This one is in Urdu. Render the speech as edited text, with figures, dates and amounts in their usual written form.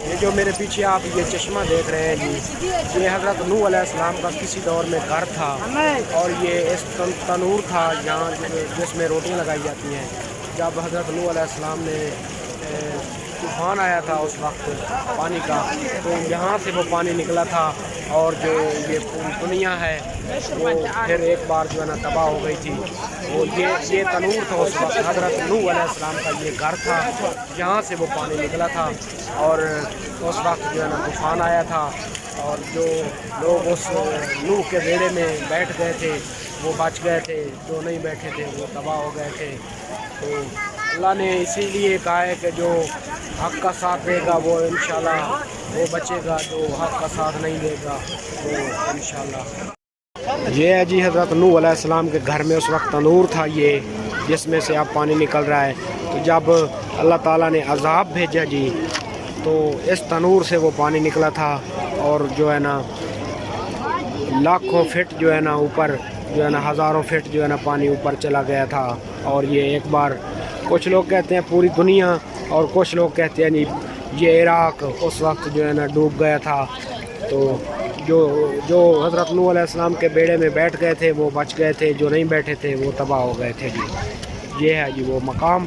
یہ جو میرے پیچھے آپ یہ چشمہ دیکھ رہے ہیں جی، یہ حضرت نوح علیہ السلام کا کسی دور میں گھر تھا، اور یہ اس تنور تھا یہاں جس میں روٹیاں لگائی جاتی ہیں۔ جب حضرت نوح علیہ السلام نے طوفان آیا تھا اس وقت پانی کا، تو یہاں سے وہ پانی نکلا تھا، اور جو یہ دنیا ہے وہ پھر ایک بار جو ہے نا تباہ ہو گئی تھی۔ وہ یہ تنور تھا اس وقت، حضرت نوح علیہ السلام کا یہ گھر تھا، یہاں سے وہ پانی نکلا تھا، اور اس وقت جو ہے نا طوفان آیا تھا، اور جو لوگ اس نوح کے بیڑے میں بیٹھ گئے تھے وہ بچ گئے تھے، جو نہیں بیٹھے تھے وہ تباہ ہو گئے تھے۔ تو اللہ نے اسی لیے کہا ہے کہ جو حق کا ساتھ دے گا وہ انشاءاللہ وہ بچے گا، جو حق کا ساتھ نہیں دے گا وہ انشاءاللہ۔ یہ ہے جی حضرت نوح علیہ السلام کے گھر میں اس وقت تنور تھا یہ، جس میں سے اب پانی نکل رہا ہے۔ تو جب اللہ تعالیٰ نے عذاب بھیجا جی، تو اس تنور سے وہ پانی نکلا تھا، اور جو ہے نا لاکھوں فٹ جو ہے نا اوپر جو ہے نا ہزاروں فٹ جو ہے نا پانی اوپر چلا گیا تھا۔ اور یہ ایک بار کچھ لوگ کہتے ہیں پوری دنیا، اور کچھ لوگ کہتے ہیں یہ عراق اس وقت جو ہے نا ڈوب گیا تھا۔ تو جو حضرت نوح علیہ السلام کے بیڑے میں بیٹھ گئے تھے وہ بچ گئے تھے، جو نہیں بیٹھے تھے وہ تباہ ہو گئے تھے جی۔ یہ ہے جی وہ مقام۔